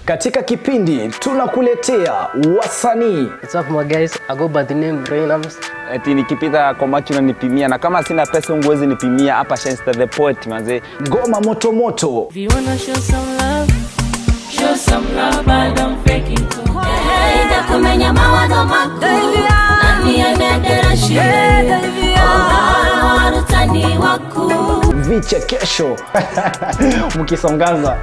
Katika kipindi tunakuletea wasanii. What's up my guys, I go by the name Rainams. Eti nikipita kwa macho unanipimia na kama sina pesa unguwezi nipimia hapa Shenster the Poet manze. Ngoma moto moto. If you wanna show some love, but don't fake it too. Hey, ndakumenya mawazo makuu. Nani anedera shire. Oh, rutani waku. Vichekesho. Mkisongaza.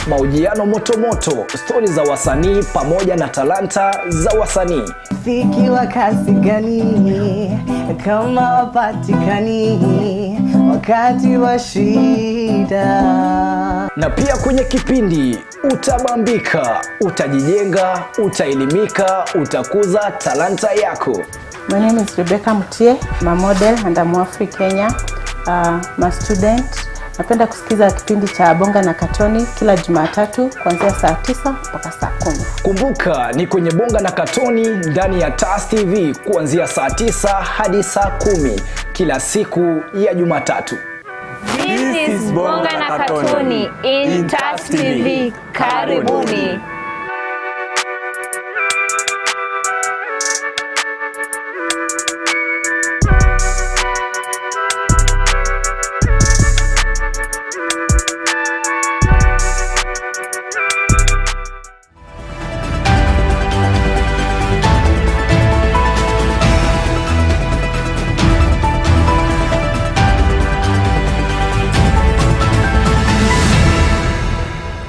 Mahojiano moto moto, stori za wasanii pamoja na talanta za wasanii. Sikiwa kasi gani kama wapatikani wakati wa shida. Na pia kwenye kipindi utabambika, utajijenga, utaelimika, utakuza talanta yako. My name is Rebecca Mutie, I'm a model and I'm Afri Kenya. I'm a student. Napenda kusikiza kipindi cha Bonga na Katoni kila Jumatatu kuanzia saa 9 mpaka saa 10. Kumbuka ni kwenye Bonga na Katoni ndani ya TAS TV kuanzia saa 9 hadi saa 10 kila siku ya Jumatatu. This is Bonga na Katoni in TAS TV. Karibuni.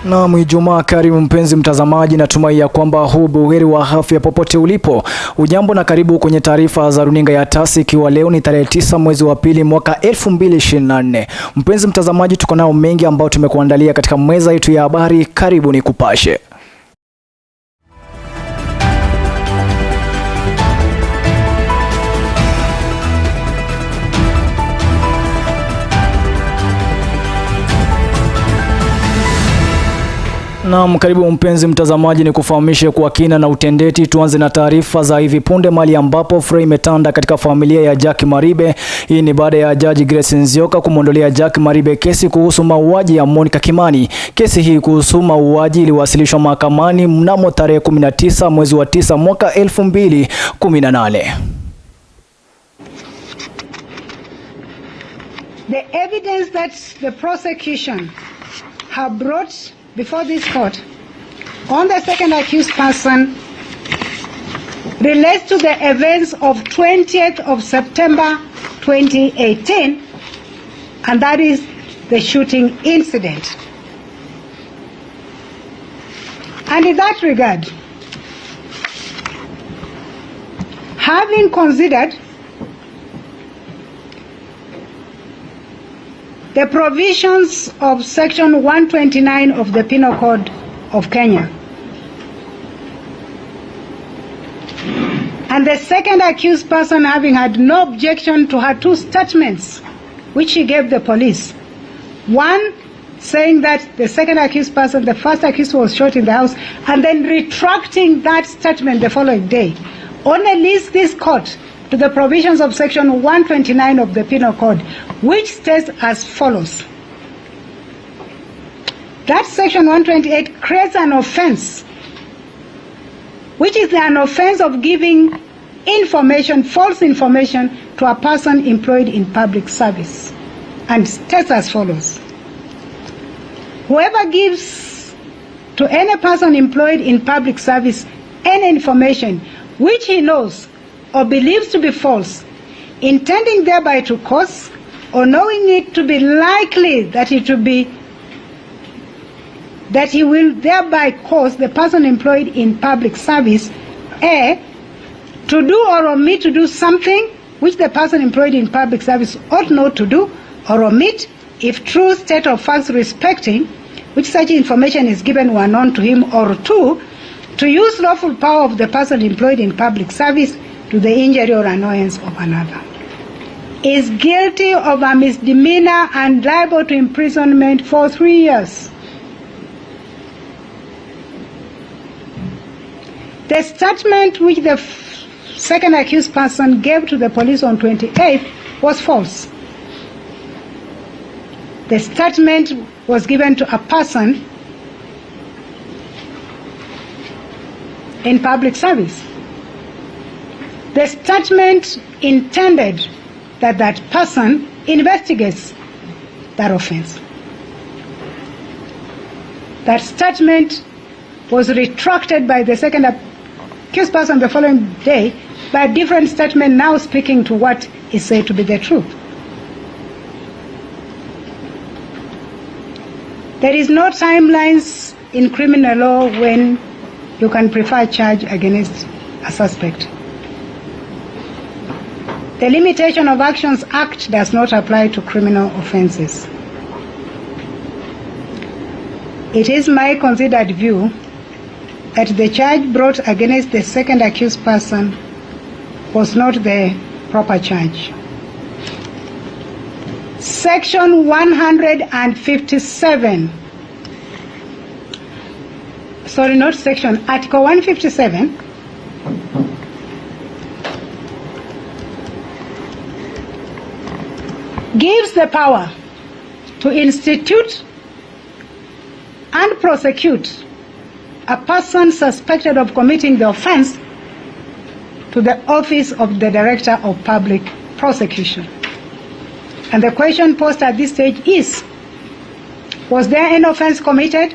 Na Ijumaa karimu mpenzi mtazamaji, natumai ya kwamba huu buheri wa afya popote ulipo. Ujambo na karibu kwenye taarifa za runinga ya TAS, ikiwa leo ni tarehe 9 mwezi wa pili mwaka 2024. Mpenzi mtazamaji, tuko nao mengi ambao tumekuandalia katika meza yetu ya habari. Karibu ni kupashe. Naam, karibu mpenzi mtazamaji, ni kufahamishe kwa kina na utendeti. Tuanze na taarifa za hivi punde, mali ambapo furaha imetanda katika familia ya Jack Maribe. Hii ni baada ya Jaji Grace Nzioka kumwondolea Jack Maribe kesi kuhusu mauaji ya Monica Kimani. Kesi hii kuhusu mauaji iliwasilishwa mahakamani mnamo tarehe 19 mwezi wa 9 mwaka 2018. The evidence that the prosecution have brought before this court on the second accused person relates to the events of 20th of September 2018, and that is the shooting incident. And in that regard, having considered the provisions of Section 129 of the Penal Code of Kenya, and the second accused person having had no objection to her two statements which she gave the police. One saying that the second accused person, the first accused, was shot in the house, and then retracting that statement the following day. Only leads this court to the provisions of Section 129 of the Penal Code, which states as follows. That Section 128 creates an offense, which is an offense of giving information, false information, to a person employed in public service, and states as follows. Whoever gives to any person employed in public service any information which he knows or believes to be false, intending thereby to cause or knowing it to be likely that he will thereby cause the person employed in public service A, to do or omit to do something which the person employed in public service ought not to do or omit, if true state of facts respecting which such information is given were known to him, or 2, to use lawful power of the person employed in public service to the injury or annoyance of another, is guilty of a misdemeanor and liable to imprisonment for 3 years. The statement which the second accused person gave to the police on 28th was false. The statement was given to a person in public service. The statement intended that that person investigates that offense. That statement was retracted by the second accused person the following day by a different statement now speaking to what is said to be the truth. There is no timelines in criminal law when you can prefer charge against a suspect. The Limitation of Actions Act does not apply to criminal offenses. It is my considered view that the charge brought against the second accused person was not the proper charge. Section 157, sorry, not section, Article 157 gives the power to institute and prosecute a person suspected of committing the offense to the office of the Director of Public Prosecution. And the question posed at this stage is, was there an offense committed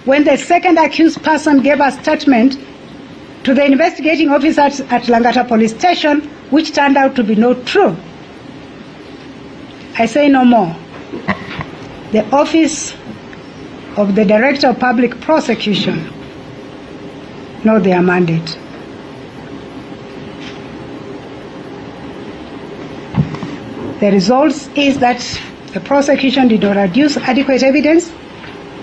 when the second accused person gave a statement to the investigating officers at Langata Police Station, which turned out to be not true? I say no more. The office of the Director of Public Prosecution know their mandate. The result is that the prosecution did not adduce adequate evidence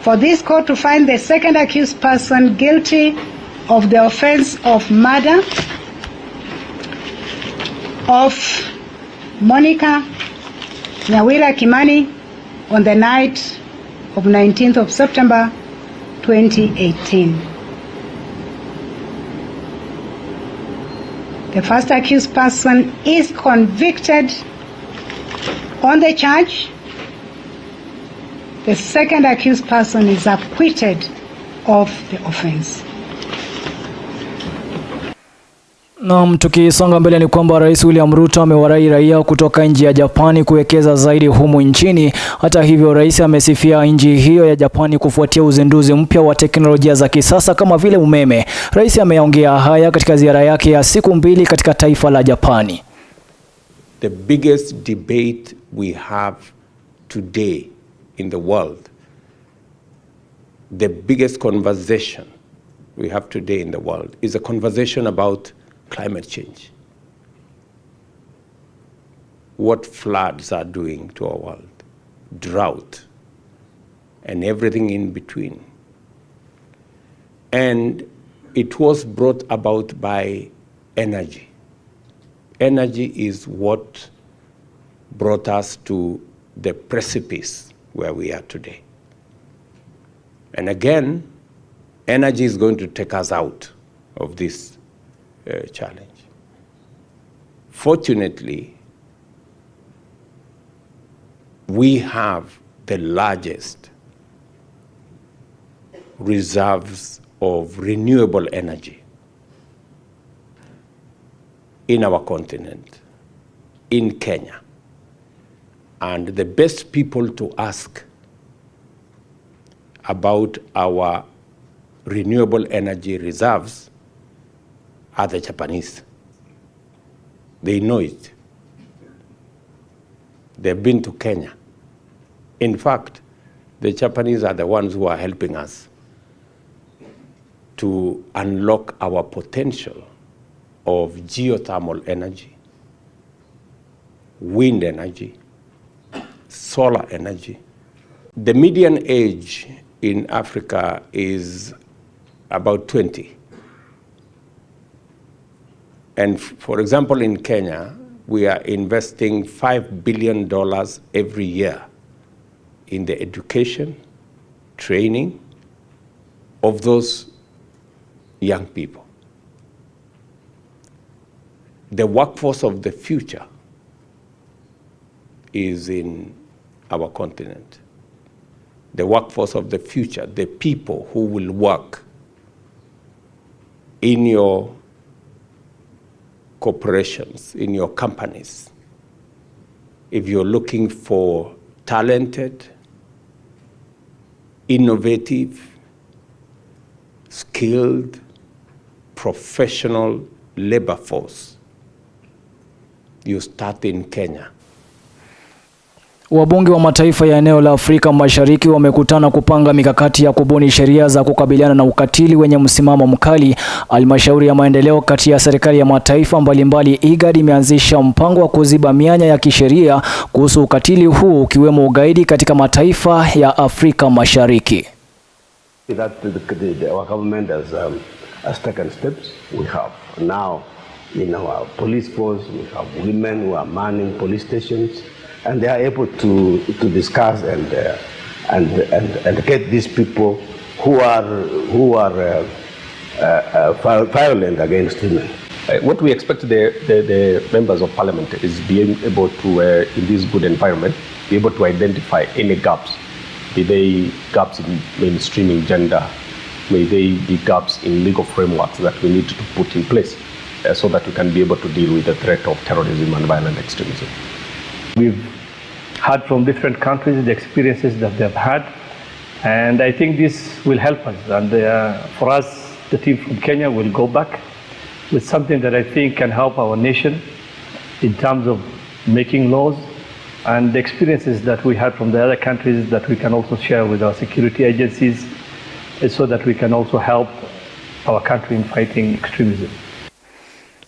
for this court to find the second accused person guilty of the offense of murder of Monica Nyawira Kimani on the night of 19th of September 2018. The first accused person is convicted on the charge. The second accused person is acquitted of the offense. Naam, tukisonga mbele ni kwamba Rais William Ruto amewarai raia kutoka nchi ya Japani kuwekeza zaidi humu nchini. Hata hivyo, rais amesifia nchi hiyo ya Japani kufuatia uzinduzi mpya wa teknolojia za kisasa kama vile umeme. Rais ameongea haya katika ziara yake ya siku 2 katika taifa la Japani. The biggest debate we have today in the world, the biggest conversation we have today in the world is a conversation about climate change. What floods are doing to our world, drought, and everything in between. And it was brought about by energy. Energy is what brought us to the precipice where we are today. And again, energy is going to take us out of this challenge. Fortunately, we have the largest reserves of renewable energy in our continent, in Kenya. And the best people to ask about our renewable energy reserves are the Japanese. They know it. They've been to Kenya. In fact, the Japanese are the ones who are helping us to unlock our potential of geothermal energy, wind energy, solar energy. The median age in Africa is about 20. And for example, in Kenya, we are investing $5 billion every year in the education, training of those young people. The workforce of the future is in our continent. The workforce of the future, the people who will work in your corporations, in your companies, if you're looking for talented, innovative, skilled, professional labor force, you start in Kenya. Wabunge wa mataifa ya eneo la Afrika Mashariki wamekutana kupanga mikakati ya kubuni sheria za kukabiliana na ukatili wenye msimamo mkali. Halmashauri ya maendeleo kati ya serikali ya mataifa mbalimbali IGAD imeanzisha mpango wa kuziba mianya ya kisheria kuhusu ukatili huu ukiwemo ugaidi katika mataifa ya Afrika Mashariki. Our government has taken steps. We have now in our police force, we have women who are manning police stations, and they are able to discuss and get these people who are violent against women. What we expect the members of parliament is being able to, in this good environment, be able to identify any gaps. Be they gaps in mainstreaming gender, may they be gaps in legal frameworks that we need to put in place so that we can be able to deal with the threat of terrorism and violent extremism. We've heard from different countries the experiences that they've had, and I think this will help us. And for us, the team from Kenya will go back with something that I think can help our nation in terms of making laws, and the experiences that we had from the other countries that we can also share with our security agencies so that we can also help our country in fighting extremism.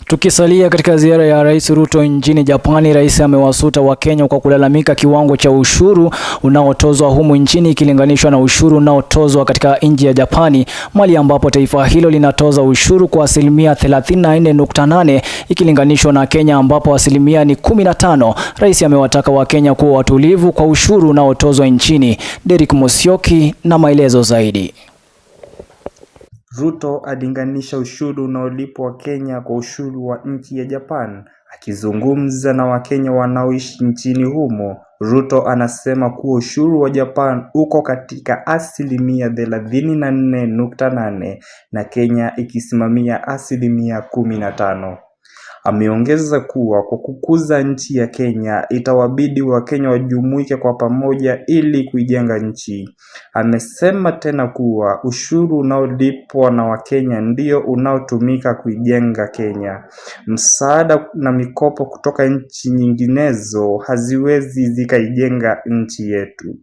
Tukisalia katika ziara ya Rais Ruto nchini Japani, rais amewasuta Wakenya kwa kulalamika kiwango cha ushuru unaotozwa humu nchini ikilinganishwa na ushuru unaotozwa katika nchi ya Japani, mali ambapo taifa hilo linatoza ushuru kwa asilimia 34.8 ikilinganishwa na Kenya ambapo asilimia ni 15. Rais amewataka Wakenya kuwa watulivu kwa ushuru unaotozwa nchini. Derek Musyoki na maelezo zaidi. Ruto alinganisha ushuru unaolipwa Kenya kwa ushuru wa nchi ya Japan. Akizungumza na Wakenya wanaoishi nchini humo, Ruto anasema kuwa ushuru wa Japan uko katika asilimia 34.8 na Kenya ikisimamia asilimia 15. Ameongeza kuwa kwa kukuza nchi ya Kenya itawabidi Wakenya wajumuike kwa pamoja ili kuijenga nchi. Amesema tena kuwa ushuru unaolipwa na Wakenya ndio unaotumika kuijenga Kenya. Msaada na mikopo kutoka nchi nyinginezo haziwezi zikaijenga nchi yetu.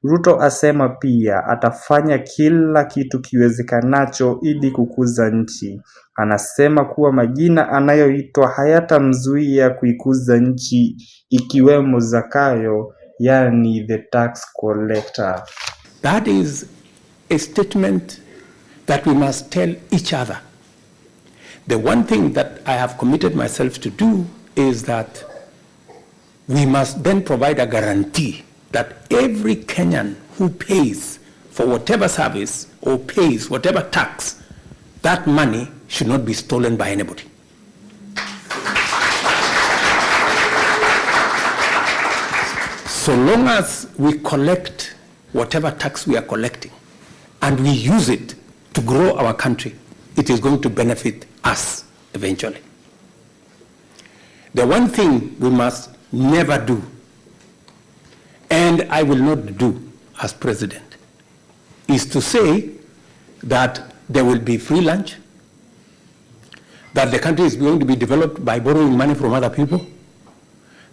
Ruto asema pia atafanya kila kitu kiwezekanacho ili kukuza nchi. Anasema kuwa majina anayoitwa hayatamzuia kuikuza nchi ikiwemo Zakayo, yani the tax collector. That is a statement that we must tell each other. The one thing that I have committed myself to do is that we must then provide a guarantee that every Kenyan who pays for whatever service or pays whatever tax, that money should not be stolen by anybody. So long as we collect whatever tax we are collecting and we use it to grow our country, it is going to benefit us eventually. The one thing we must never do, and I will not do as president, is to say that there will be free lunch, that the country is going to be developed by borrowing money from other people,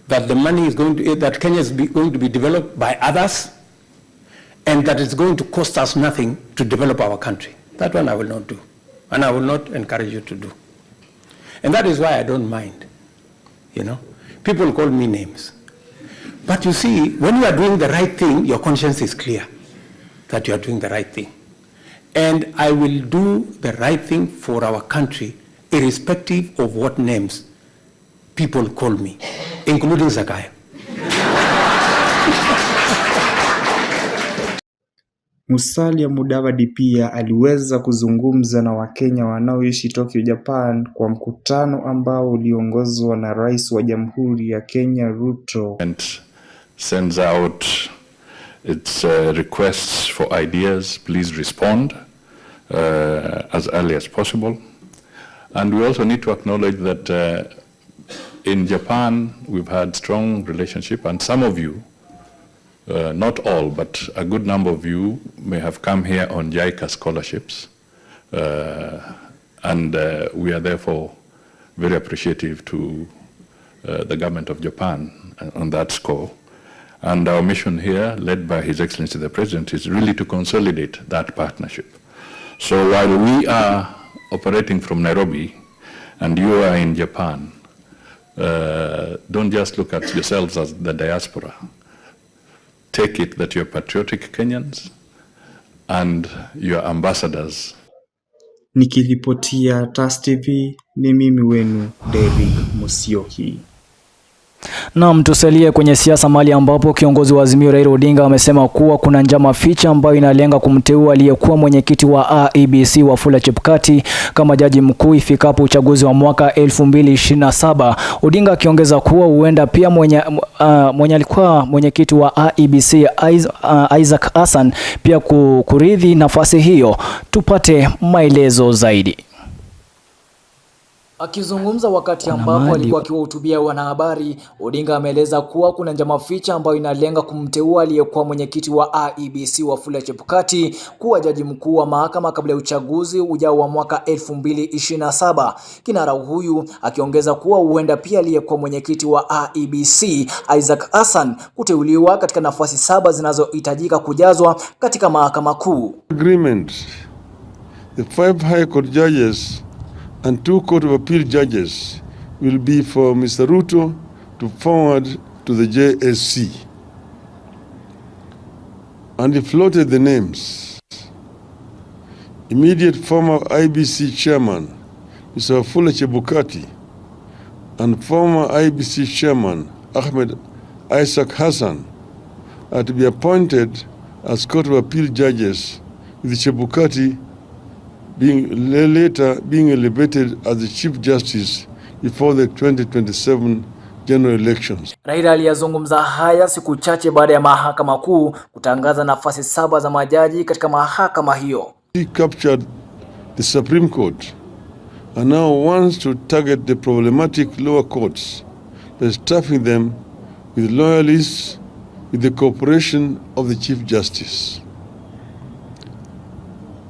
that the money is going to, that Kenya is going to be developed by others, and that it's going to cost us nothing to develop our country. That one I will not do, and I will not encourage you to do. And that is why I don't mind, you know. People call me names. But you see, when you are doing the right thing, your conscience is clear that you are doing the right thing. And I will do the right thing for our country, irrespective of what names people call me, including Zakayo. Musalia Mudavadi pia aliweza kuzungumza na Wakenya wanaoishi Tokyo, Japan kwa mkutano ambao uliongozwa na Rais wa Jamhuri ya Kenya Ruto. And sends out its requests for ideas. Please respond as early as possible. And we also need to acknowledge that in Japan, we've had strong relationship, and some of you, not all, but a good number of you may have come here on JICA scholarships. And we are therefore very appreciative to the government of Japan on that score. And our mission here, led by His Excellency the President, is really to consolidate that partnership. So while we are operating from Nairobi and you are in Japan, don't just look at yourselves as the diaspora. Take it that you're patriotic Kenyans and you're ambassadors. Nikiripotia TAS TV, ni mimi wenu Derrick Musyoki. Na tusalie kwenye siasa mali ambapo kiongozi wa Azimio Raila Odinga amesema kuwa kuna njama ficha ambayo inalenga kumteua aliyekuwa mwenyekiti wa IEBC Wafula Chebukati kama jaji mkuu ifikapo uchaguzi wa mwaka 2027. Odinga akiongeza kuwa huenda pia mwenye alikuwa mwenyekiti wa IEBC Isaac Hassan pia kurithi nafasi hiyo. Tupate maelezo zaidi. Akizungumza wakati ambapo alikuwa akiwahutubia wanahabari, Odinga ameeleza kuwa kuna njama ficha ambayo inalenga kumteua aliyekuwa mwenyekiti wa IEBC Wafula Chebukati kuwa jaji mkuu wa mahakama kabla ya uchaguzi ujao wa mwaka 2027. Kinara huyu akiongeza kuwa huenda pia aliyekuwa mwenyekiti wa IEBC Isaac Hassan kuteuliwa katika nafasi 7 zinazohitajika kujazwa katika mahakama kuu. Agreement. The 5 High Court judges and 2 Court of Appeal judges will be for Mr. Ruto to forward to the JSC. And he floated the names. Immediate former IEBC chairman, Mr. Wafula Chebukati, and former IEBC chairman, Ahmed Isaac Hassan, are to be appointed as Court of Appeal judges, with Chebukati later being elevated as the Chief Justice before the 2027 general elections. Raila aliyazungumza haya siku chache baada ya mahakama kuu kutangaza nafasi 7 za majaji katika mahakama hiyo. He captured the Supreme Court and now wants to target the problematic lower courts by staffing them with loyalists with the cooperation of the Chief Justice.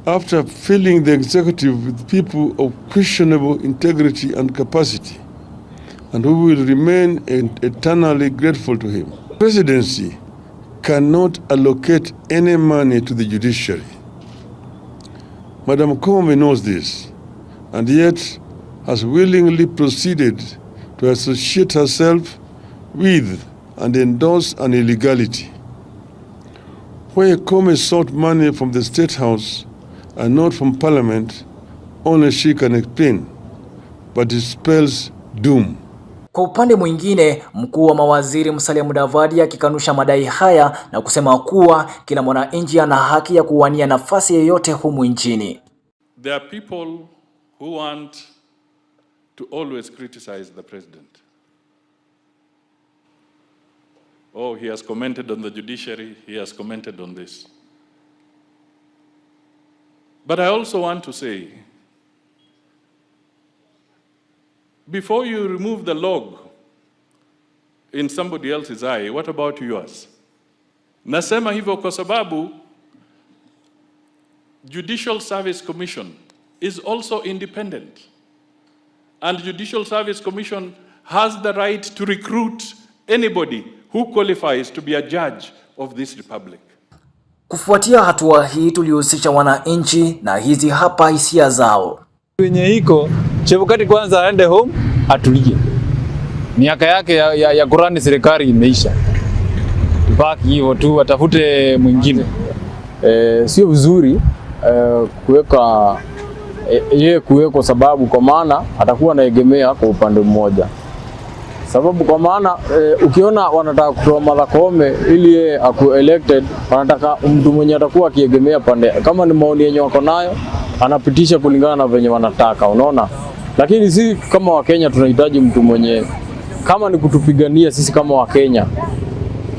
After filling the executive with people of questionable integrity and capacity, and who will remain eternally grateful to him. The presidency cannot allocate any money to the judiciary. Madam Koome knows this, and yet has willingly proceeded to associate herself with and endorse an illegality. Where Koome sought money from the State House and not from Parliament, only she can explain, but it spells doom. Kwa upande mwingine, mkuu wa mawaziri Musalia Mudavadi akikanusha madai haya na kusema kuwa kila mwananchi ana haki ya kuwania nafasi yoyote humu nchini. There are people who want to always criticize the president. Oh, he has commented on the judiciary, he has commented on this. But I also want to say, before you remove the log in somebody else's eye, what about yours? Nasema hivyo kwa sababu Judicial Service Commission is also independent. And Judicial Service Commission has the right to recruit anybody who qualifies to be a judge of this republic. Kufuatia hatua hii tulihusisha wananchi na hizi hapa hisia zao. Wenye hiko Chebukati kwanza aende home atulie. Miaka yake ya kurani serikali imeisha. Baki hivyo tu atafute mwingine. Sio vizuri kuweka yeye kuweko sababu kwa maana atakuwa anaegemea kwa upande mmoja. Sababu kwa maana ukiona wanataka kutoa Martha Koome ili yeye aku elected, wanataka mtu mwenye atakuwa akiegemea pande. Kama ni maoni yenye wako nayo, anapitisha kulingana na venye wanataka, unaona? Lakini sisi kama Wakenya tunahitaji mtu mwenye kama ni kutupigania sisi kama Wakenya.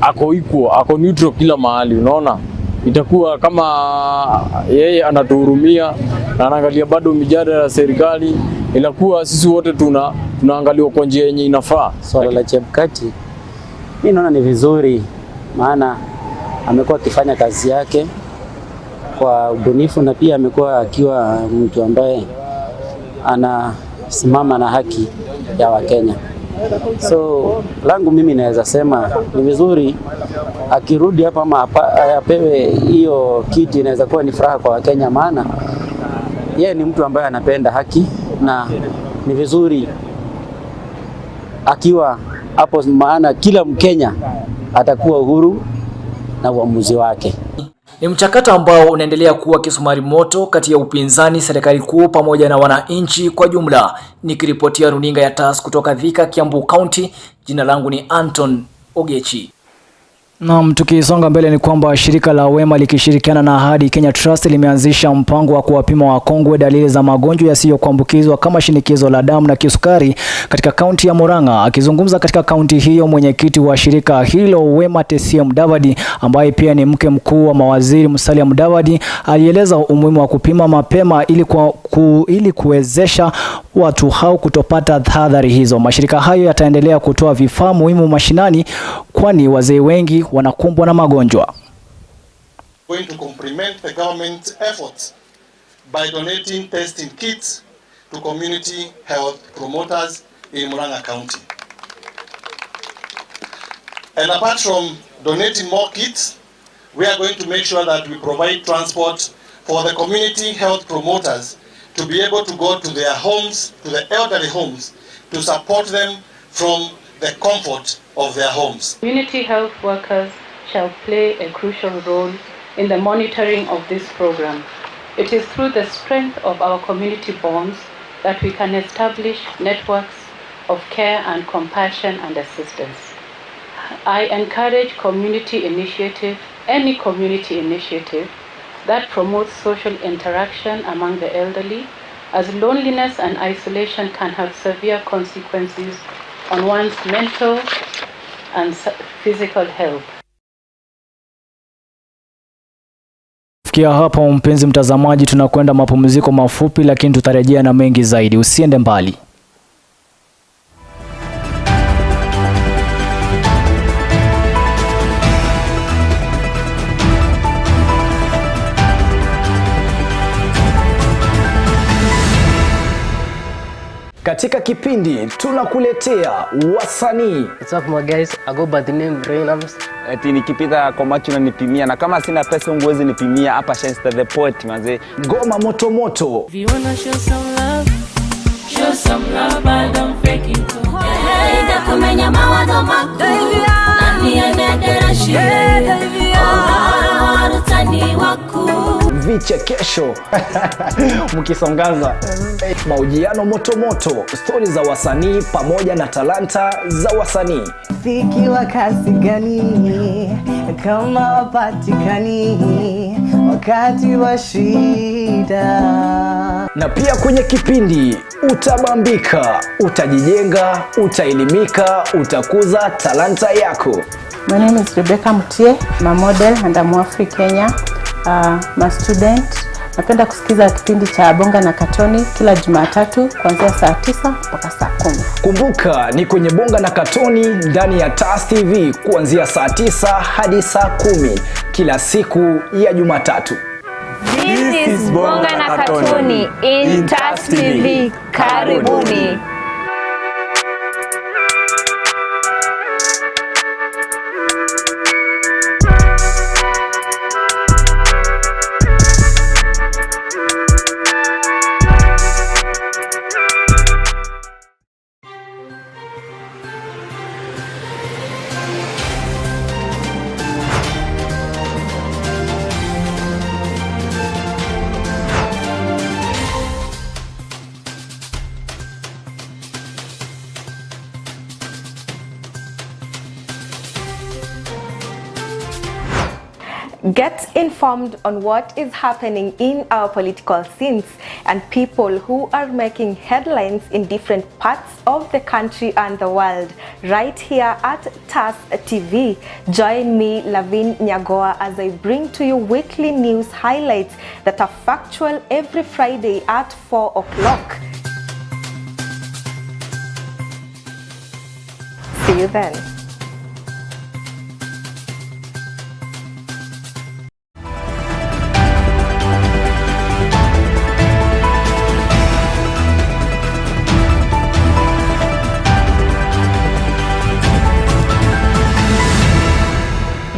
Ako equal, ako neutral kila mahali, unaona? Itakuwa kama yeye anatuhurumia na anaangalia bado mijadala ya serikali Inakuwa sisi wote tunaangaliwa kwa njia yenye inafaa. Swala la Chebukati mimi naona ni vizuri, maana amekuwa akifanya kazi yake kwa ubunifu na pia amekuwa akiwa mtu ambaye anasimama na haki ya Wakenya. So langu mimi naweza sema ni vizuri akirudi hapa ama apewe hiyo kiti, inaweza kuwa ni furaha kwa Wakenya, maana yeye ni mtu ambaye anapenda haki na ni vizuri akiwa hapo, maana kila Mkenya atakuwa uhuru na uamuzi wake. Ni mchakato ambao unaendelea kuwa kisumari moto kati ya upinzani, serikali kuu pamoja na wananchi kwa jumla. Nikiripotia runinga ya TAS kutoka Thika, Kiambu County, jina langu ni Antony Ogechi. Na tukisonga mbele ni kwamba shirika la Wema likishirikiana na Ahadi Kenya Trust limeanzisha mpango wa kuwapima wakongwe dalili za magonjwa yasiyokuambukizwa kama shinikizo la damu na kisukari katika kaunti ya Murang'a. Akizungumza katika kaunti hiyo, mwenyekiti wa shirika hilo Wema Tesia Mudavadi, ambaye pia ni mke mkuu wa mawaziri Musalia Mudavadi, alieleza umuhimu wa kupima mapema ili kuwezesha watu hao kutopata tahadhari hizo. Mashirika hayo yataendelea kutoa vifaa muhimu mashinani, kwani wazee wengi wanakumbwa na magonjwa. Going to complement the government's efforts by donating testing kits to community health promoters in Murang'a County. And apart from donating more kits, we are going to make sure that we provide transport for the community health promoters to be able to go to their homes, to the elderly homes, to support them from the comfort of their homes. Community health workers shall play a crucial role in the monitoring of this program. It is through the strength of our community bonds that we can establish networks of care and compassion and assistance. I encourage any community initiative that promotes social interaction among the elderly, as loneliness and isolation can have severe consequences on one's mental and physical health. Kufikia hapo mpenzi mtazamaji, tunakwenda mapumziko mafupi, lakini tutarejea na mengi zaidi. Usiende mbali. Katika kipindi tunakuletea wasanii. What's up my guys? I go by the name Reynams. Eti nikipita kwa macho na nipimia, na kama sina pesa unguwezi nipimia hapa Shenster the Poet manze. Ngoma moto moto. If you wanna show some love, I don't fake it. Hey, kumenya mawazo makuu. Nani anadera shire? Oh, warutani waku. Vichekesho mkisongaza, mahojiano moto moto, stori za wasanii pamoja na talanta za wasanii. Fikiwa kasi gani kama wapatikani wakati wa shida. Na pia kwenye kipindi utabambika, utajijenga, utaelimika, utakuza talanta yako. My name is Rebecca Mutie, I'm a model and I'm Afri Kenya. I'm a student. Napenda kusikiza kipindi cha Bonga na Katoni kila Jumatatu kuanzia saa 9 mpaka saa 10. Kumbuka ni kwenye Bonga na Katoni ndani ya TAS TV kuanzia saa 9 hadi saa 10 kila siku ya Jumatatu. This is Bonga na Katoni in TAS TV. Karibuni. Get informed on what is happening in our political scenes and people who are making headlines in different parts of the country and the world right here at TAS TV. Join me, Lavin Nyagoa, as I bring to you weekly news highlights that are factual every Friday at 4 o'clock. See you then.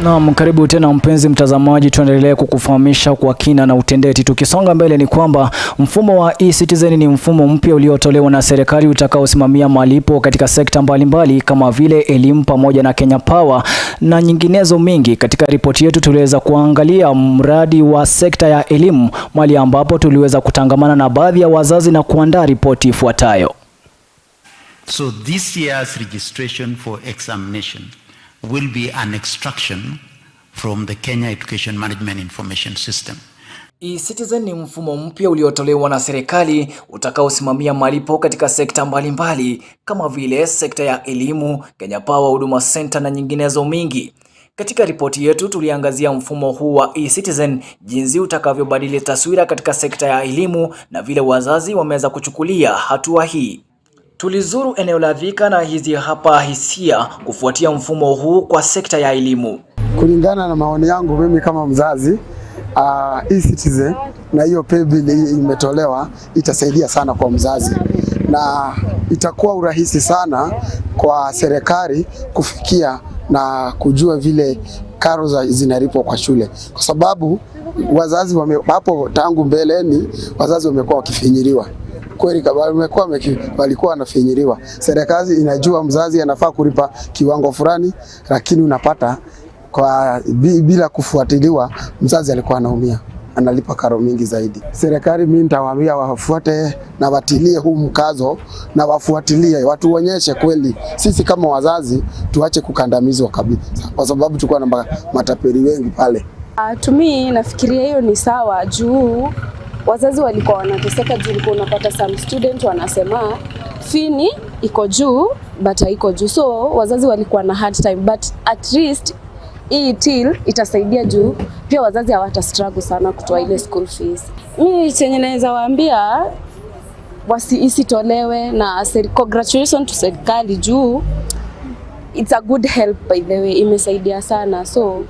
Naam, karibu tena mpenzi mtazamaji, tuendelee kukufahamisha kwa kina na utendeti. Tukisonga mbele ni kwamba mfumo wa e-Citizen ni mfumo mpya uliotolewa na serikali utakaosimamia malipo katika sekta mbalimbali kama vile elimu pamoja na Kenya Power na nyinginezo mingi. Katika ripoti yetu tuliweza kuangalia mradi wa sekta ya elimu, mahali ambapo tuliweza kutangamana na baadhi ya wazazi na kuandaa ripoti ifuatayo. So this year's registration for examination will be an extraction from the Kenya Education Management Information System. E-Citizen ni mfumo mpya uliotolewa na serikali utakaosimamia malipo katika sekta mbalimbali kama vile sekta ya elimu, Kenya Power, Huduma Center na nyinginezo mingi. Katika ripoti yetu tuliangazia mfumo huu wa e-Citizen, jinsi utakavyobadili taswira katika sekta ya elimu na vile wazazi wameweza kuchukulia hatua hii. Tulizuru eneo la Thika na hizi hapa hisia kufuatia mfumo huu kwa sekta ya elimu. Kulingana na maoni yangu mimi kama mzazi, e-Citizen na hiyo pay bill imetolewa itasaidia sana kwa mzazi, na itakuwa urahisi sana kwa serikali kufikia na kujua vile karo zinalipwa kwa shule, kwa sababu wazazi hapo tangu mbeleni wazazi wamekuwa wakifinyiliwa. Kweli walikuwa wanafinyiliwa. Serikali inajua mzazi anafaa kulipa kiwango fulani, lakini unapata kwa bila kufuatiliwa mzazi alikuwa anaumia, analipa karo mingi zaidi. Serikali mimi nitawaambia wafuate na watilie huu mkazo na wafuatilie, watuonyeshe kweli sisi kama wazazi tuache kukandamizwa kabisa, kwa sababu tulikuwa na matapeli wengi pale. Tumi nafikiria hiyo ni sawa juu wazazi walikuwa wanateseka juu ulikuwa unapata some student wanasema fini iko juu but haiko juu, so wazazi walikuwa na hard time, but at least hii till itasaidia juu pia wazazi hawata struggle sana kutoa ile school fees. Mimi chenye naweza waambia isitolewe, na congratulations to serikali juu it's a good help by the way, imesaidia sana, so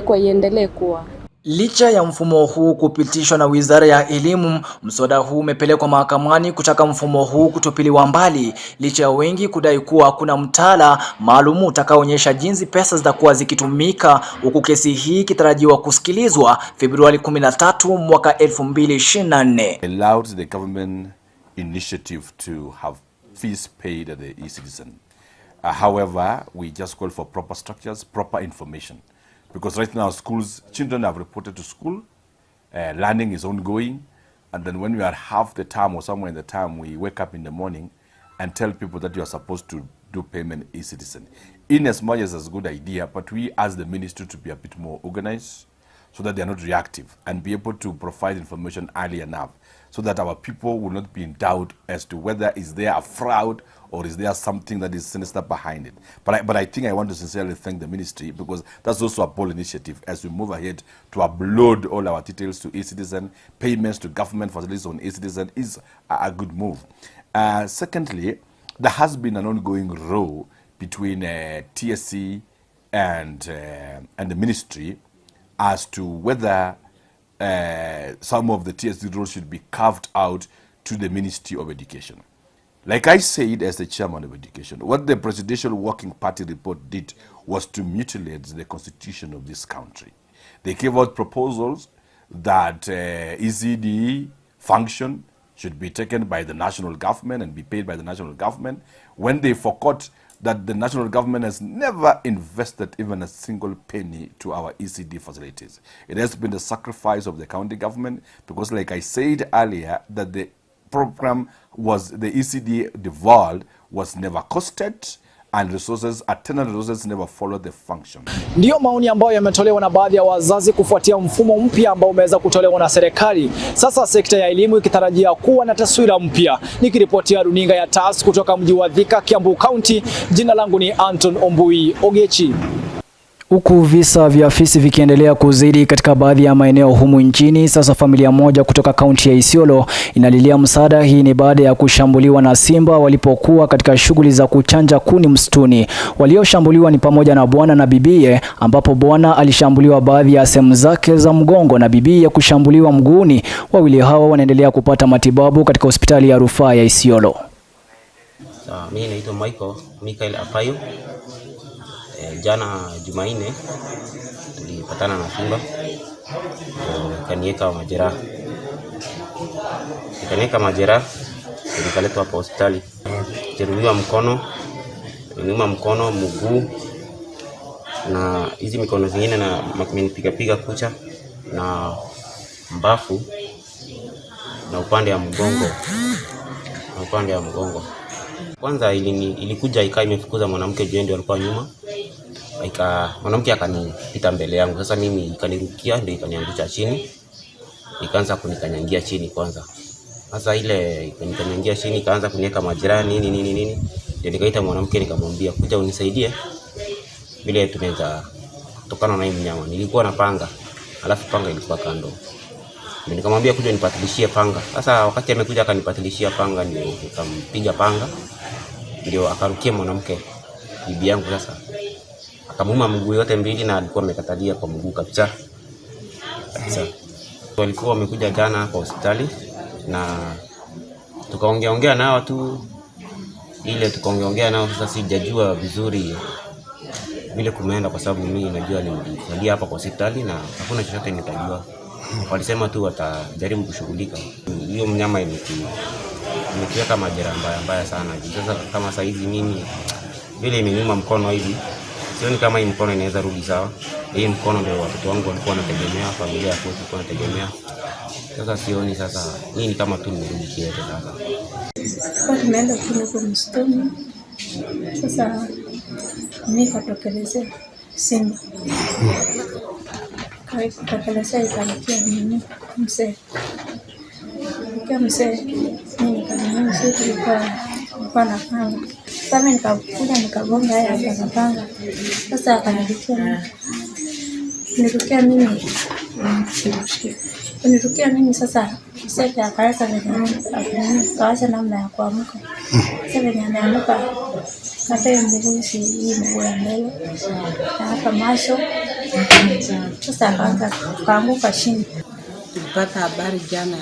kwa iendelee kuwa. Licha ya mfumo huu kupitishwa na Wizara ya Elimu, mswada huu umepelekwa mahakamani kutaka mfumo huu kutupiliwa mbali, licha ya wengi kudai kuwa kuna mtaala maalum utakaoonyesha jinsi pesa zitakuwa zikitumika, huku kesi hii ikitarajiwa kusikilizwa Februari 13 mwaka 2024. Allowed the government initiative to have fees paid at the e-Citizen. However, we just call for proper structures, proper information. Because right now schools, children have reported to school, learning is ongoing, and then when we are half the term or somewhere in the term, we wake up in the morning and tell people that you are supposed to do payment e-Citizen. In as much as it's a good idea, but we ask the ministry to be a bit more organized so that they are not reactive and be able to provide information early enough so that our people will not be in doubt as to whether is there a fraud or is there something that is sinister behind it. But I think I want to sincerely thank the ministry, because that's also a bold initiative as we move ahead to upload all our details to e-Citizen. Payments to government facilities on e-Citizen is a good move. Secondly, there has been an ongoing row between TSC and the ministry as to whether some of the TSC roles should be carved out to the Ministry of Education. Like I said, as the chairman of education, what the Presidential Working Party report did was to mutilate the constitution of this country. They gave out proposals that ECD function should be taken by the national government and be paid by the national government, when they forgot that the national government has never invested even a single penny to our ECD facilities. It has been the sacrifice of the county government, because like I said earlier, that the program was, the ECD devolved, was never costed, and resources, attendant resources never followed the function. Ndio maoni ambayo yametolewa na baadhi ya wazazi kufuatia mfumo mpya ambao umeweza kutolewa na serikali. Sasa sekta ya elimu ikitarajia kuwa na taswira mpya. Nikiripotia runinga ya TAS kutoka mji wa Thika, Kiambu County, jina langu ni Anton Ogechii. Huku visa vya fisi vikiendelea kuzidi katika baadhi ya maeneo humu nchini, sasa familia moja kutoka kaunti ya Isiolo inalilia msaada. Hii ni baada ya kushambuliwa na simba walipokuwa katika shughuli za kuchanja kuni msituni. Walioshambuliwa ni pamoja na bwana na bibiye, ambapo bwana alishambuliwa baadhi ya sehemu zake za mgongo na bibiye kushambuliwa mguuni. Wawili hawa wanaendelea kupata matibabu katika hospitali ya rufaa ya Isiolo. Mimi naitwa Michael Apayo. Jana Jumanne tulipatana na simba, kaniweka majeraha, nikaletwa hapa hospitali. Jeruhiwa mkono, mguu na hizi mikono zingine, na menipiga kucha na mbafu na upande wa mgongo. Kwanza ilikuja ikawa imefukuza mwanamke juu ndio alikuwa nyuma. Mwanamke akanipita mbele yangu. Sasa mimi ikanirukia ndio ikaniangusha chini. Ikaanza kunikanyangia chini kwanza. Sasa ile ikanikanyangia chini, ikaanza kuniweka majeraha nini. Ndio nikaita mwanamke nikamwambia kuja unisaidie vile tunaweza tokana na hii mnyama. Nilikuwa na panga, alafu panga ilikuwa kando. Ndio nikamwambia kuja nipatilishie panga. Sasa wakati amekuja akanipatilishia panga, ndio nikampiga panga. Ndio akarukia mwanamke bibi yangu. Sasa akamuuma mguu yote mbili na alikuwa amekatalia kwa mguu kabisa. Walikuwa wamekuja jana kwa hospitali na tukaongea nao tu. Tukaongea nao, sasa sijajua vizuri vile kumeenda kwa sababu mimi najua nilisalia hapa kwa hospitali na hakuna chochote nitajua. Walisema tu watajaribu kushughulika. Hiyo mnyama imekiweka majeraha mbaya sana. Sasa kama saa hizi mimi vile imeniuma mkono hivi, sioni kama hii mkono inaweza rudi sawa. Hii mkono ndio watoto wangu walikuwa wanategemea, familia yako ilikuwa inategemea. Sasa sioni, sasa hii ni kama tu nirudi kiete sasa. Kwa tumeenda kwa msituni. Sasa mimi katokelezea simba. Kutokelezea ikanikia mimi mzee. Mimi nikamwambia tulikuwa na panga. Sasa nikakuja nikagonga yeye akapanga. Sasa akanirukia mimi sasa sasa akaweka akaacha namna ya kuamka. Sasa ameamka kata mguu hii mguu ya mbele na hapa macho. Sasa akaanguka chini. Tulipata habari jana.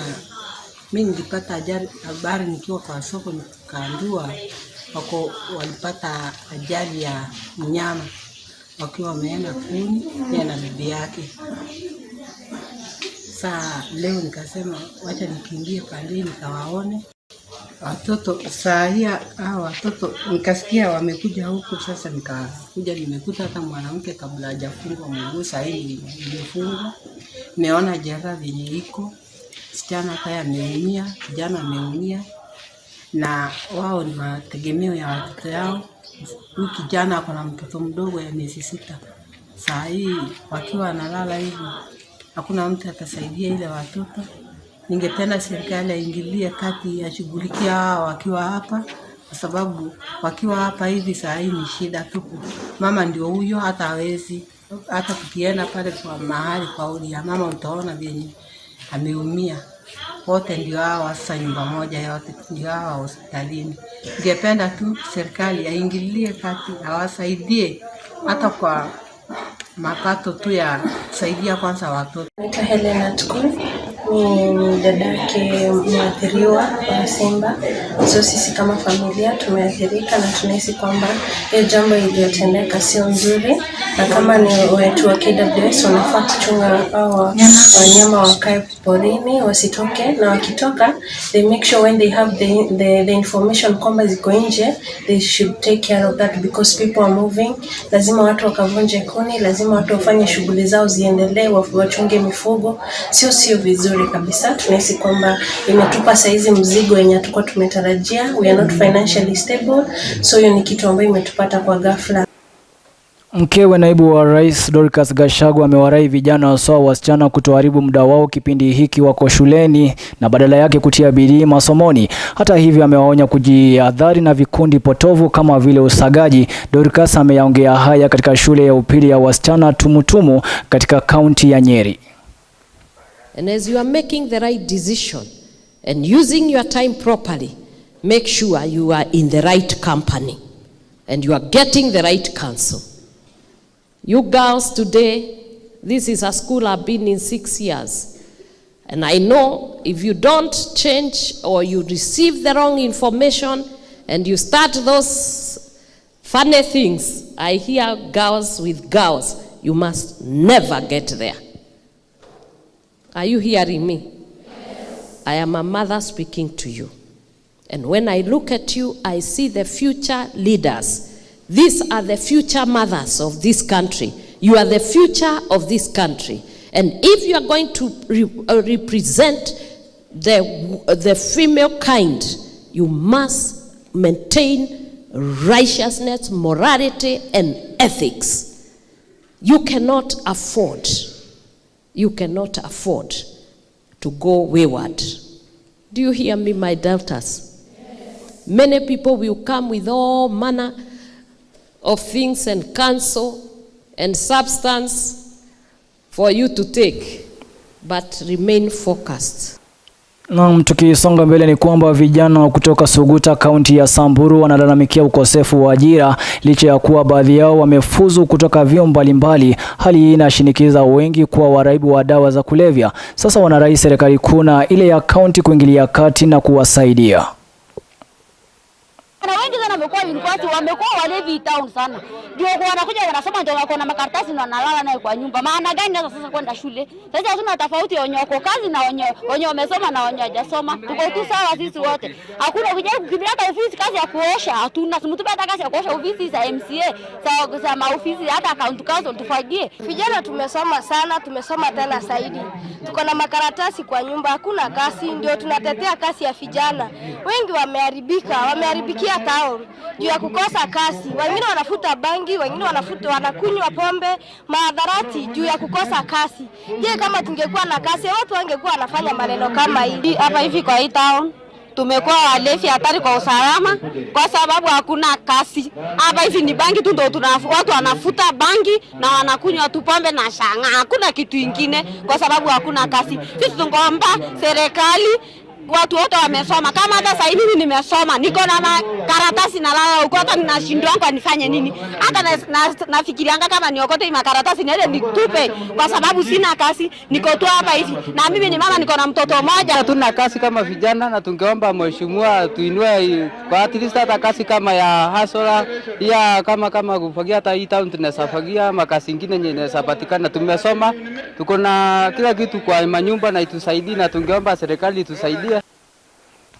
Mimi nilipata habari nikiwa kwa soko, nikaambiwa walipata ajali ya mnyama wakiwa wameenda kuni yeye na bibi yake. Saa leo nikasema wacha nikimbie pale nikawaone watoto. Saa hii watoto nikasikia wamekuja huku. Sasa nikakuja nimekuta hata mwanamke kabla hajafungwa mguu, saa hii imefungwa. Nimeona jeraha venye iko. Kijana haya ameumia, kijana ameumia, na wao ni mategemeo ya watoto yao. Huyu kijana ako na mtoto mdogo ya miezi 6. Saa hii wakiwa analala hivi, hakuna mtu atasaidia ile watoto. Ningependa serikali aingilie kati, ashughulikia hao wakiwa hapa, kwa sababu wakiwa hapa hivi saa hii ni shida tupu. Mama ndio huyo, hata hawezi, hata tukienda pale kwa mahali kwa uli ya mama utaona vyenye ameumia. Wote ndio hao sasa, nyumba moja yote ndio hao hospitalini. Ningependa tu serikali aingilie kati, awasaidie hata kwa mapato tu ya kusaidia kwanza watoto. Naitwa Helena Tukul, ni dadake mwathiriwa wa simba. So sisi kama familia tumeathirika na tunahisi kwamba hiyo jambo iliyotendeka sio nzuri, na kama ni wetu wa KWS wanafaa kuchunga hao wanyama wakae porini wasitoke, na wakitoka they make sure when they have the information kwamba ziko nje, they should take care of that because people are moving. Lazima watu wakavunje kuni, lazima watu wafanye shughuli zao ziendelee, wachunge mifugo. Sio vizuri kabisa. Tunahisi kwamba imetupa saizi mzigo yenye tulikuwa tumetarajia. We are not financially stable, so hiyo ni kitu ambayo imetupata kwa ghafla. Mkewe naibu wa rais Dorcas Gachagua amewarai vijana hasa wasichana kutoharibu muda wao kipindi hiki wako shuleni na badala yake kutia bidii masomoni. Hata hivyo amewaonya kujihadhari na vikundi potovu kama vile usagaji. Dorcas ameyaongea haya katika shule ya upili ya wasichana Tumutumu katika kaunti ya Nyeri. And as you are making the right decision and using your time properly, make sure you are in the right company and you are getting the right counsel. You girls today, this is a school I've been in 6 years. And I know if you don't change or you receive the wrong information and you start those funny things, I hear girls with girls, you must never get there. Are you hearing me? Yes. I am a mother speaking to you. And when I look at you, I see the future leaders. These are the future mothers of this country. You are the future of this country. And if you are going to represent the female kind, you must maintain righteousness, morality, and ethics. You cannot afford to go wayward. Do you hear me, my daughters? Yes. Many people will come with all manner of things and counsel and substance for you to take, but remain focused. Na tukisonga mbele ni kwamba vijana kutoka Suguta kaunti ya Samburu wanalalamikia ukosefu wa ajira licha ya kuwa baadhi yao wamefuzu kutoka vyuo mbalimbali. Hali hii inashinikiza wengi kuwa waraibu wa dawa za kulevya. Sasa wanarai serikali kuu na ile ya kaunti kuingilia kati na kuwasaidia. Na wengi sana wamekuwa university, wamekuwa walevi town sana. Ndio wanakuja wanasoma ndio wako na makaratasi na wanalala nayo kwa nyumba. Maana gani sasa kwenda shule? Sasa hatuna tofauti wenye wako kazi na wenye wamesoma na wenye hajasoma. Tuko tu sawa sisi wote. Hakuna vijana kukimbia hata ofisi kazi ya kuosha. Hatuna mtu hata kazi ya kuosha ofisi za MCA, za maofisi hata account council tufaidie. Vijana tumesoma sana, tumesoma tena zaidi. Tuko na makaratasi kwa nyumba, hakuna kazi, ndio tunatetea kazi ya vijana. Wengi wameharibikia town juu ya kukosa kazi. Wengine wanafuta bangi, wengine wanakunywa pombe, madharati juu ya kukosa kazi. Je, kama tungekuwa na kazi, watu wangekuwa wanafanya maneno kama hii. Hapa hivi kwa hii town tumekuwa walevi hatari kwa usalama kwa sababu hakuna kazi. Hapa hivi ni bangi tu ndio watu wanafuta bangi na wanakunywa tu pombe na shanga. Hakuna kitu kingine kwa sababu hakuna kazi. Sisi tungeomba serikali, watu wote wamesoma. Kama hata sasa hivi nimesoma, niko na karatasi na lala huko, hata ninashindwa kwa nifanye nini. Hata nafikirianga kama niokote hii makaratasi niende nitupe kwa sababu sina kazi. Niko tu hapa hivi. Na mimi ni mama, niko na mtoto mmoja. Hatuna kazi kama vijana na tungeomba mheshimiwa tuinue kwa at least hata kazi kama ya hasora, ya kama kufagia hata hii town tunasafagia, makazi mengine yenye inasapatikana. Tumesoma, tuko na kila kitu kwa manyumba na itusaidie, na tungeomba serikali itusaidie.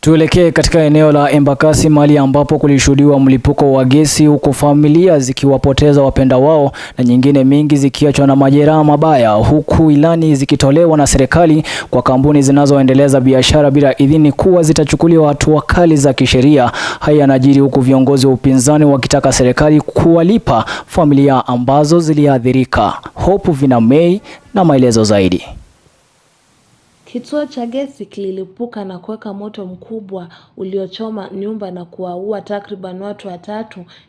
Tuelekee katika eneo la Embakasi mahali ambapo kulishuhudiwa mlipuko wa gesi huku familia zikiwapoteza wapenda wao na nyingine mingi zikiachwa na majeraha mabaya, huku ilani zikitolewa na serikali kwa kampuni zinazoendeleza biashara bila idhini kuwa zitachukuliwa hatua kali za kisheria. Haya yanajiri huku viongozi wa upinzani wakitaka serikali kuwalipa familia ambazo ziliathirika. Hope Vinamei na maelezo zaidi. Kituo cha gesi kililipuka na kuweka moto mkubwa uliochoma nyumba na kuwaua takriban watu 3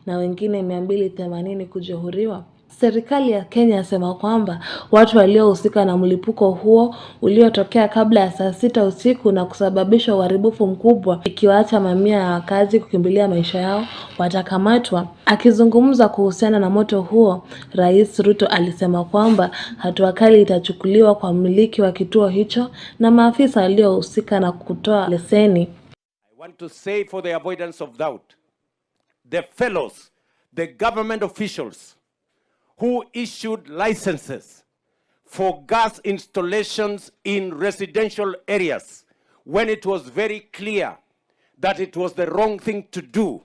na wengine 280 kujeruhiwa. Serikali ya Kenya yasema kwamba watu waliohusika na mlipuko huo uliotokea kabla ya saa 6 usiku na kusababisha uharibifu mkubwa ikiwaacha mamia ya wakazi kukimbilia maisha yao watakamatwa. Akizungumza kuhusiana na moto huo, Rais Ruto alisema kwamba hatua kali itachukuliwa kwa mmiliki wa kituo hicho na maafisa waliohusika na kutoa leseni. I want to say for the avoidance of doubt, the fellows, the government officials who issued licenses for gas installations in residential areas when it was very clear that it was the wrong thing to do,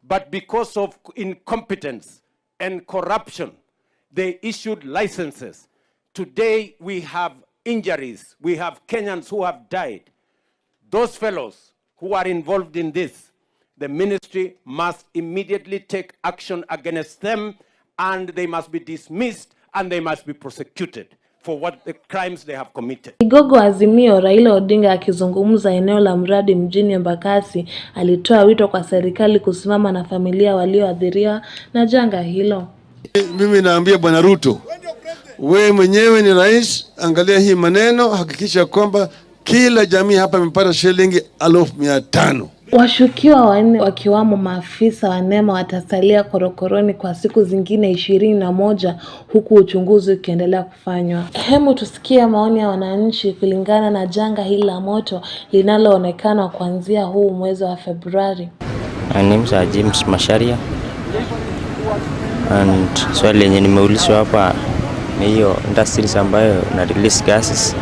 but because of incompetence and corruption, they issued licenses. Today we have injuries, we have Kenyans who have died. Those fellows who are involved in this, the ministry must immediately take action against them and they must be dismissed and they must be prosecuted for what the crimes they have committed. Kigogo wa Azimio Raila Odinga akizungumza eneo la mradi mjini Embakasi alitoa wito kwa serikali kusimama na familia walioathiriwa na janga hilo. Mimi naambia Bwana Ruto, wewe mwenyewe ni rais, angalia hii maneno, hakikisha kwamba kila jamii hapa imepata shilingi 1500. Washukiwa wanne wakiwamo maafisa wa NEMA watasalia korokoroni kwa siku zingine 21 huku uchunguzi ukiendelea kufanywa. Hemu tusikie maoni ya wananchi kulingana na janga hili la moto linaloonekana kuanzia huu mwezi wa Februari. My name is James Masharia, and swali lenye nimeulizwa hapa ni hiyo industries ambayo na release gases.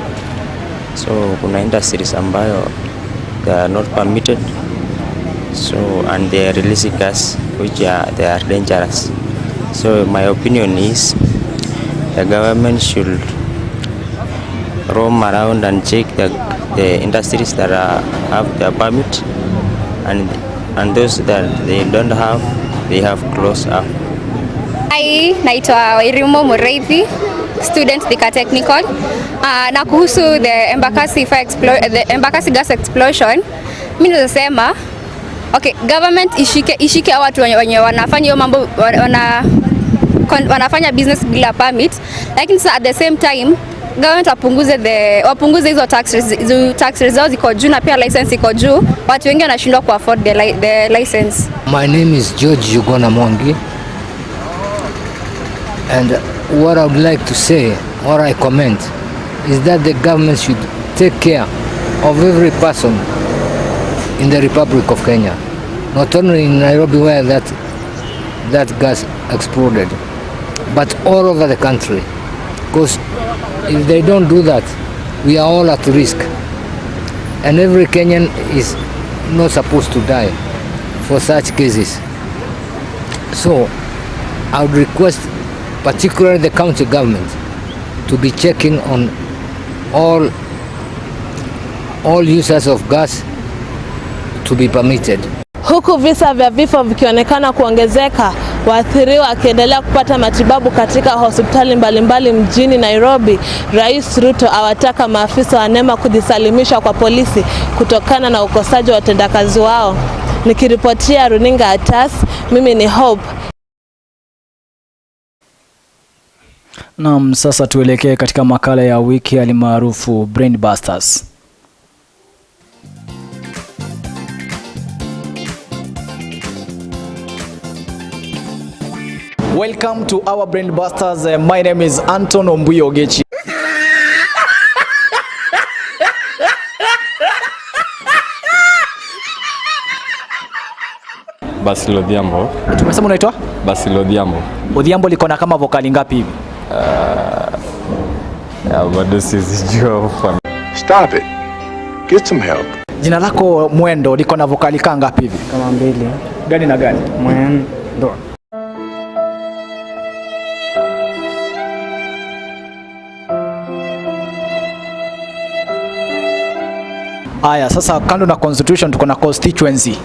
So kuna industries ambayo they are not permitted, so and they are releasing gas which they are dangerous. So my opinion is the government should roam around and check the industries that have the permit, and those that they don't have, they have closed up. Hi, naitwa Irimo Mureithi, student Thika Technical. Na kuhusu the Embakasi gas explosion, mimi nasema okay, government ishike watu wenye wanafanya hiyo mambo, wanafanya business bila permit, lakini at the same time government wapunguze hizo taxes zao ziko juu na pia license iko juu, watu wengi wanashindwa ku afford the license. My name is George Yugona Mongi, and what I would like to say, what I comment, is that the government should take care of every person in the Republic of Kenya, not only in Nairobi where that gas exploded, but all over the country. Because if they don't do that, we are all at risk, and every Kenyan is not supposed to die for such cases. So I would request particularly the county government to be checking on all users of gas to be permitted. Huku visa vya vifo vikionekana kuongezeka, waathiriwa wakiendelea kupata matibabu katika hospitali mbalimbali mjini Nairobi, Rais Ruto awataka maafisa wa NEMA kujisalimisha kwa polisi kutokana na ukosaji wa utendakazi wao. Nikiripotia runinga ya TAS, mimi ni Hope. Naam, sasa tuelekee katika makala ya wiki alimaarufu Brain Busters. Welcome to our Brain Busters. My name is Anthony Ogechii. Basilo Odhiambo. Tumesema unaitwa? Basilo Odhiambo. Odhiambo liko na kama vokali ngapi hivi? Bado sijui. Stop it. Get some help. Jina lako Mwendo liko na vokali ngapi hivi? Kama 2. Gani na gani? Mwendo. Aya, sasa kando na constitution tuko na constituency.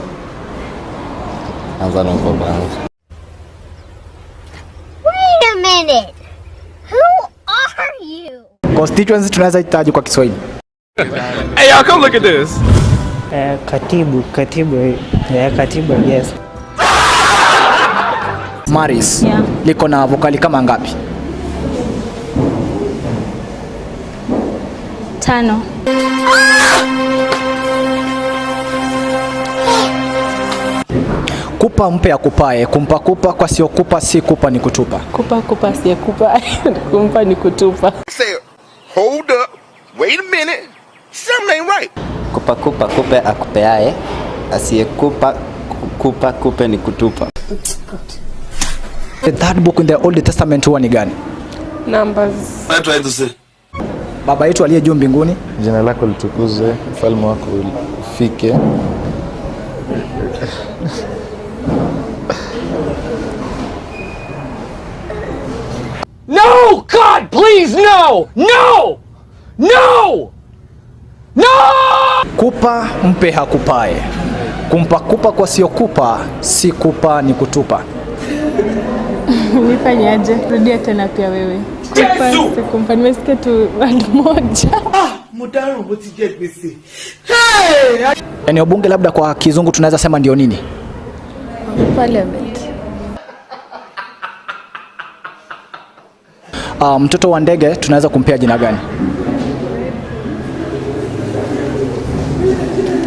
Anza na kwa Wait a minute. Who are you? Constituency tunaweza itaje kwa Kiswahili? Hey, y'all come look at this. Katibu, yes. Maris, yeah. Liko na vokali kama ngapi? 5. Kupa mpe akupae, kumpa kupa kwa sio kupa si kupa ni kutupa. Kupa si kupa, kumpa ni kutupa. Say, hold up, wait a minute, something ain't right. Kupa kupe akupeae, asiyekupa kupe ni kutupa. The third book in the Old Testament huwa ni gani? Numbers. What I trying to say? Baba yetu aliye juu mbinguni, jina lako litukuzwe, ufalme wako ufike. No, God, please, no! No! No! No! Kupa mpe hakupae. Kumpa kupa kwa sio kupa, si kupa ni kutupa. Nifanyaje? Rudia tena pia wewe. Kumpa nimesikia tu word moja. Mudaro mtije gbese. Eneo bunge labda kwa kizungu tunaweza sema ndio nini? Parliament. Mtoto wa ndege tunaweza kumpea jina gani?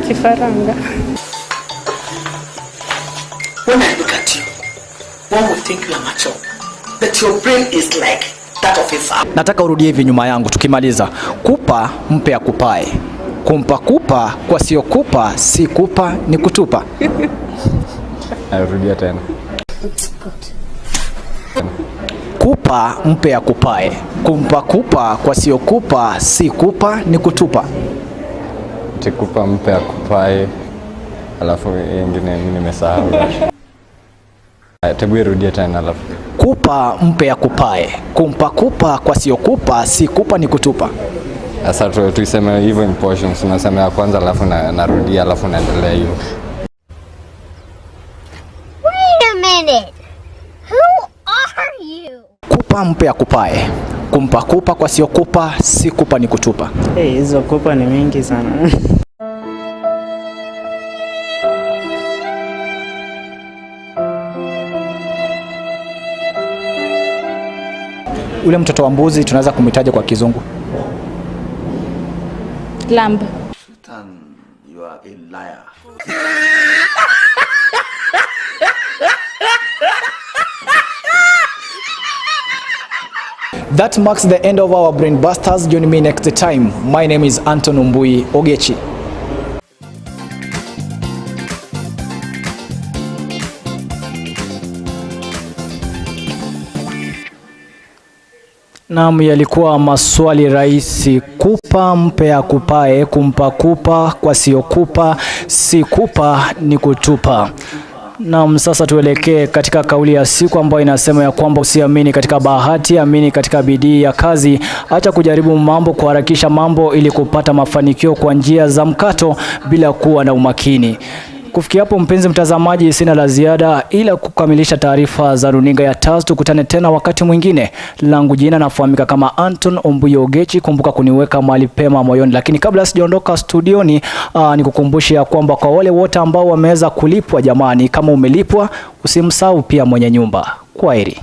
Kifaranga. When I look at you, one would think you are mature. That your brain is like that of a farm. Nataka urudie hivi nyuma yangu tukimaliza. Kupa mpe akupae. Kumpa kupa kwa sio kupa, si kupa ni kutupa. Rudia tena. Kupa mpe akupae. Kumpa kupa kwa sio kupa, si kupa ni kutupa. Kupa mpe akupae. Alafu ingine mimi nimesahau. Tebu rudia tena alafu. Kupa mpe akupae. Kumpa kupa kwa sio kupa, si kupa ni kutupa. Sasa tuiseme hivyo in portions. Unasema ya kwanza alafu narudia alafu naendelea hivyo. Wait a minute. Who are you? Kupa mpe akupae. Kumpa kupa kwa sio kupa, si kupa ni kutupa. Hizo kupa ni mingi sana. Ule mtoto wa mbuzi tunaweza kumhitaji kwa kizungu? Lamb. You are a liar. That marks the end of our Brain Busters. Join me next time. My name is Anthony Ogechi. Naam, yalikuwa maswali rahisi. Kupa mpe akupae, kumpa kupa kwa sio kupa, si kupa ni kutupa. Naam, sasa tuelekee katika kauli ya siku ambayo inasema ya kwamba usiamini katika bahati, amini katika bidii ya kazi. Acha kujaribu mambo, kuharakisha mambo ili kupata mafanikio kwa njia za mkato bila kuwa na umakini. Kufikia hapo mpenzi mtazamaji, sina la ziada ila kukamilisha taarifa za runinga ya TAS. Tukutane tena wakati mwingine. Langu jina nafahamika kama Anthony Ogechi. Kumbuka kuniweka mahali pema moyoni. Lakini kabla sijaondoka studioni, nikukumbushe kwamba kwa wale wote ambao wameweza kulipwa, jamani, kama umelipwa usimsahau pia mwenye nyumba. Kwaheri.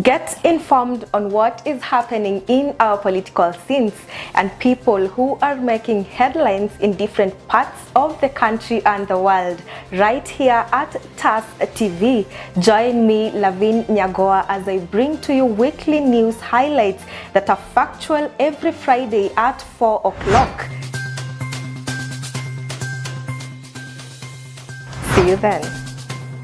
Get informed on what is happening in our political scenes and people who are making headlines in different parts of the country and the world right here at TAS TV. Join me, Lavin Nyagoa, as I bring to you weekly news highlights that are factual every Friday at 4 o'clock. See you then.